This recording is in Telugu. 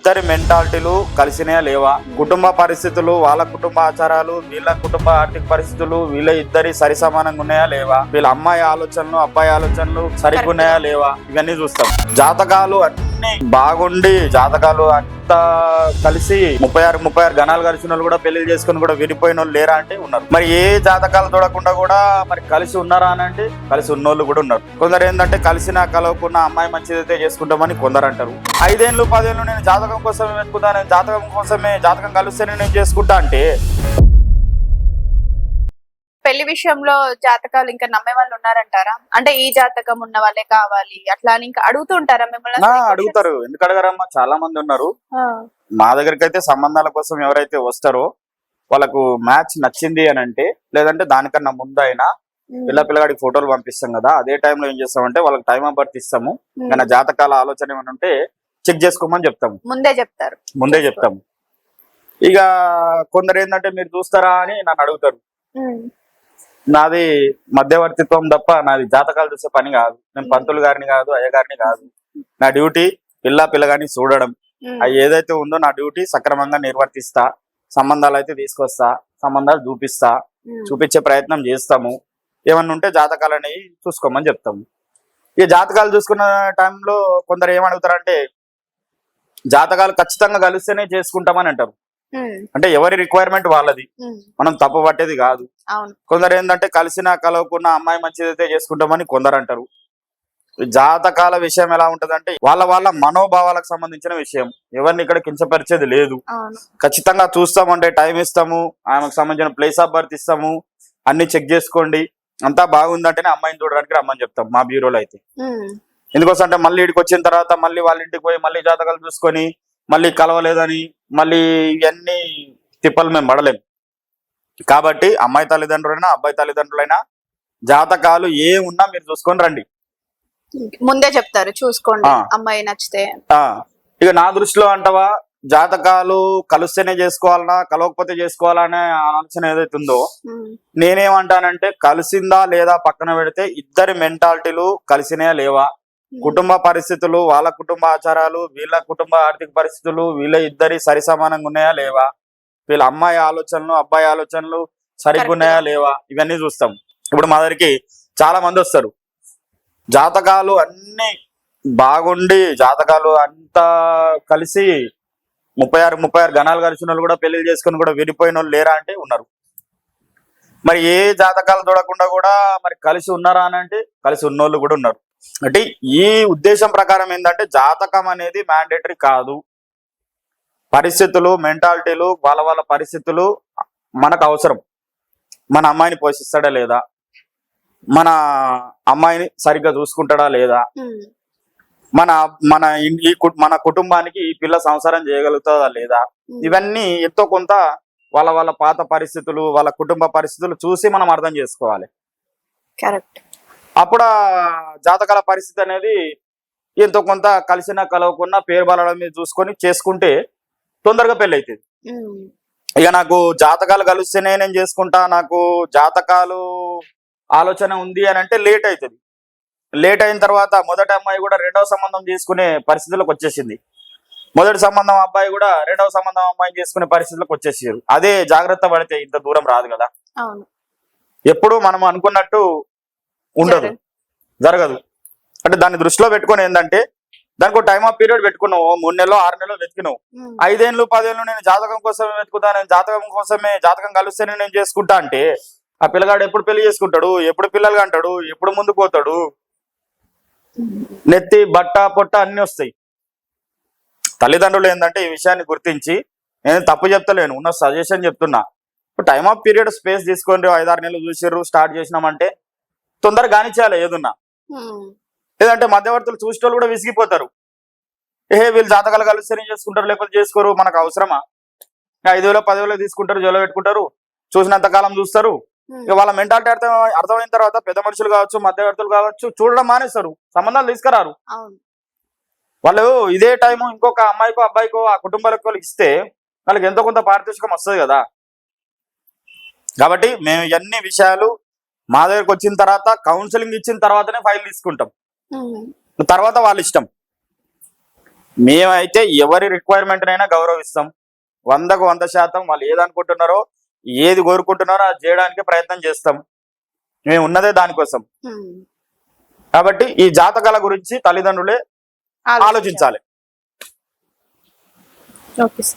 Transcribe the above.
ఇద్దరి మెంటాలిటీలు కలిసినాయా లేవా, కుటుంబ పరిస్థితులు, వాళ్ళ కుటుంబ ఆచారాలు, వీళ్ళ కుటుంబ ఆర్థిక పరిస్థితులు వీళ్ళ ఇద్దరి సరి సమానంగా ఉన్నాయా లేవా, వీళ్ళ అమ్మాయి ఆలోచనలు అబ్బాయి ఆలోచనలు సరిగ్గున్నాయా లేవా, ఇవన్నీ చూస్తాం. జాతకాలు అన్ని బాగుండి జాతకాలు అంతా కలిసి 36 గణాలు కలిసిన వాళ్ళు కూడా పెళ్లి చేసుకుని కూడా విడిపోయిన వాళ్ళు లేరా అంటే ఉన్నారు. మరి ఏ జాతకాలు చూడకుండా కూడా మరి కలిసి ఉన్నారా అని అంటే కలిసి ఉన్నోళ్ళు కూడా ఉన్నారు. కొందరు ఏంటంటే కలిసిన కలవకున్న అమ్మాయి మంచిదైతే చేసుకుంటామని కొందరు అంటారు. 5 ఏళ్ళు 10 ఏళ్ళు నేను జాతకం కోసమే వెతుకుతాను, జాతకం కోసమే జాతకం కలిస్తేనే నేను చేసుకుంటా అంటే పెళ్లి విషయంలో జాతకాలు ఇంకా నమ్మే వాళ్ళు ఉన్నారంటారా? అంటే ఈ జాతకం ఉన్న వాళ్ళే కావాలి అట్లా అని ఇంకా అడుగుతుంటారా మిమ్మల్ని? అడుగుతారు. ఎందుకు అడగరమ్మా, చాలా మంది ఉన్నారు. మా దగ్గరికి అయితే సంబంధాల కోసం ఎవరైతే వస్తారో వాళ్ళకు మ్యాచ్ నచ్చింది అని అంటే, లేదంటే దానికన్నా ముందైనా పిల్లగాడికి ఫోటోలు పంపిస్తాం కదా, అదే టైంలో ఏం చేస్తామంటే వాళ్ళకి టైం ఆఫ్ బర్త్ ఇస్తాము. కానీ జాతకాల ఆలోచన ఏమైనా ఉంటే చెక్ చేసుకోమని చెప్తాము. ముందే చెప్తాము. ఇక కొందరు ఏంటంటే మీరు చూస్తారా అని నన్ను అడుగుతారు. నాది మధ్యవర్తిత్వం తప్ప నాది జాతకాలు చూసే పని కాదు. నేను పంతులు గారిని కాదు, అయ్యగారిని కాదు. నా డ్యూటీ పిల్లగారిని చూడడం. అది ఏదైతే ఉందో నా డ్యూటీ సక్రమంగా నిర్వర్తిస్తా. సంబంధాలు అయితే తీసుకొస్తా, సంబంధాలు చూపించే ప్రయత్నం చేస్తాము. ఏమన్నా ఉంటే జాతకాలు అనేవి చూసుకోమని చెప్తాము. ఈ జాతకాలు చూసుకున్న టైంలో కొందరు ఏమడుగుతారంటే జాతకాలు ఖచ్చితంగా కలిస్తేనే చేసుకుంటామని అంటారు. అంటే ఎవరి రిక్వైర్మెంట్ వాళ్ళది, మనం తప్పు పట్టేది కాదు. కొందరు ఏంటంటే కలిసిన కలవకున్న అమ్మాయి మంచిదైతే చేసుకుంటామని కొందరు అంటారు. జాతకాల విషయం ఎలా ఉంటదంటే వాళ్ళ మనోభావాలకు సంబంధించిన విషయం. ఎవరిని ఇక్కడ కించపరిచేది లేదు. ఖచ్చితంగా చూస్తామంటే టైం ఇస్తాము, ఆమెకు సంబంధించిన ప్లేస్ ఆఫ్ బర్త్ ఇస్తాము, అన్ని చెక్ చేసుకోండి, అంతా బాగుందంటేనే అమ్మాయిని చూడడానికి రమ్మని చెప్తాం మా బ్యూరోలో అయితే. ఎందుకోసం అంటే మళ్ళీ ఇక్కడికి వచ్చిన తర్వాత మళ్ళీ వాళ్ళ ఇంటికి పోయి మళ్ళీ జాతకాలు చూసుకొని మళ్ళీ కలవలేదని మళ్ళీ ఇవన్నీ తిప్పలు మేము పడలేము. కాబట్టి అమ్మాయి తల్లిదండ్రులైనా అబ్బాయి తల్లిదండ్రులైనా జాతకాలు ఏమున్నా మీరు చూసుకొని రండి. ముందే చెప్తారు చూసుకోండి అమ్మాయి నచ్చితే. ఇక నా దృష్టిలో అంటవా జాతకాలు కలిస్తేనే చేసుకోవాలన్నా కలవకపోతే చేసుకోవాలా అనే ఆలోచన ఏదైతే ఉందో, నేనేమంటానంటే కలిసిందా లేదా పక్కన పెడితే ఇద్దరి మెంటాలిటీలు కలిసినాయా లేవా, కుటుంబ పరిస్థితులు, వాళ్ళ కుటుంబ ఆచారాలు, వీళ్ళ కుటుంబ ఆర్థిక పరిస్థితులు వీళ్ళ ఇద్దరి సరి సమానంగా ఉన్నాయా లేవా, వీళ్ళ అమ్మాయి ఆలోచనలు అబ్బాయి ఆలోచనలు సరిగ్గున్నాయా లేవా, ఇవన్నీ చూస్తాం. ఇప్పుడు మా దగ్గరికి చాలా మంది వస్తారు. జాతకాలు అన్ని బాగుండి జాతకాలు అంతా కలిసి 36 గణాలు కలిసిన వాళ్ళు కూడా పెళ్లి చేసుకుని కూడా విడిపోయిన వాళ్ళు లేరా అంటే ఉన్నారు. మరి ఏ జాతకాలు చూడకుండా కూడా మరి కలిసి ఉన్నారా అని అంటే కలిసి ఉన్నోళ్ళు కూడా ఉన్నారు. అంటే ఈ ఉద్దేశం ప్రకారం ఏంటంటే జాతకం అనేది మ్యాండేటరీ కాదు. పరిస్థితులు, మెంటాలిటీలు, వాళ్ళ పరిస్థితులు మనకు అవసరం. మన అమ్మాయిని పోషిస్తాడా లేదా, మన అమ్మాయిని సరిగ్గా చూసుకుంటాడా లేదా, మన కుటుంబానికి ఈ పిల్ల సంసారం చేయగలుగుతుందా లేదా, ఇవన్నీ ఎంతో కొంత వాళ్ళ పాత పరిస్థితులు, వాళ్ళ కుటుంబ పరిస్థితులు చూసి మనం అర్థం చేసుకోవాలి. అప్పుడు జాతకాల పరిస్థితి అనేది ఎంతో కొంత కలిసిన కలవకున్న పేరు బలాల మీద చూసుకొని చేసుకుంటే తొందరగా పెళ్లి అవుతుంది. ఇక నాకు జాతకాలు కలిస్తేనే నేను చేసుకుంటా, నాకు జాతకాలు ఆలోచన ఉంది అని అంటే లేట్ అవుతుంది. లేట్ అయిన తర్వాత మొదటి అమ్మాయి కూడా రెండవ సంబంధం చేసుకునే పరిస్థితులకు వచ్చేసింది. మొదటి సంబంధం అబ్బాయి కూడా రెండవ సంబంధం అమ్మాయిని చేసుకునే పరిస్థితులకు వచ్చేసారు. అదే జాగ్రత్త పడితే ఇంత దూరం రాదు కదా. ఎప్పుడు మనం అనుకున్నట్టు ఉండదు, జరగదు. అంటే దాన్ని దృష్టిలో పెట్టుకుని ఏంటంటే దానికి టైమ్ ఆఫ్ పీరియడ్ పెట్టుకున్నావు. 3 నెలలో 6 నెలలో వెతికినావు. 5 ఏళ్ళు 10 ఏళ్ళు నేను జాతకం కోసమే వెతుకుతాను, జాతకం కోసమే జాతకం కలిస్తేనే నేను చేసుకుంటా అంటే ఆ పిల్లగాడు ఎప్పుడు పెళ్లి చేసుకుంటాడు, ఎప్పుడు పిల్లలుగా అంటాడు, ఎప్పుడు ముందుకు పోతాడు, నెత్తి బట్ట పొట్ట అన్ని వస్తాయి. తల్లిదండ్రులు ఏంటంటే ఈ విషయాన్ని గుర్తించి, నేను తప్పు చెప్తలేను, ఉన్న సజెషన్ చెప్తున్నా, టైమ్ ఆఫ్ పీరియడ్ స్పేస్ తీసుకొని 5-6 నెలలు చూసిర్రు స్టార్ట్ చేసినామంటే తొందరగా కానిచ్చేయాలి ఏదున్నా. లేదంటే మధ్యవర్తులు చూసేటోళ్ళు కూడా విసిగిపోతారు. వీళ్ళు జాతకాలు కలిస్తేనే చేసుకుంటారు లేకపోతే చేసుకోరు, మనకు అవసరమా? 5,000 10,000 తీసుకుంటారు, జోలో పెట్టుకుంటారు, చూసినంత కాలం చూస్తారు. ఇక వాళ్ళ మెంటాలిటీ అర్థమైన తర్వాత పెద్ద మనుషులు కావచ్చు, మధ్యవర్తులు కావచ్చు, చూడడం మానేస్తారు, సంబంధాలు తీసుకురారు. వాళ్ళు ఇదే టైము ఇంకొక అమ్మాయికో అబ్బాయికో ఆ కుటుంబాలకు ఇస్తే వాళ్ళకి ఎంతో కొంత పారితోషికం వస్తుంది కదా. కాబట్టి మేము ఇవన్నీ విషయాలు మా దగ్గరకు వచ్చిన తర్వాత కౌన్సిలింగ్ ఇచ్చిన తర్వాతనే ఫైల్ తీసుకుంటాం. తర్వాత వాళ్ళ ఇష్టం. మేమైతే ఎవరి రిక్వైర్మెంట్ అయినా గౌరవిస్తాం. 100కు 100% వాళ్ళు ఏదనుకుంటున్నారో, ఏది కోరుకుంటున్నారో అది చేయడానికి ప్రయత్నం చేస్తాం. మేము ఉన్నదే దానికోసం. కాబట్టి ఈ జాతకాల గురించి తల్లిదండ్రులే ఆలోచించాలి. Okay sir.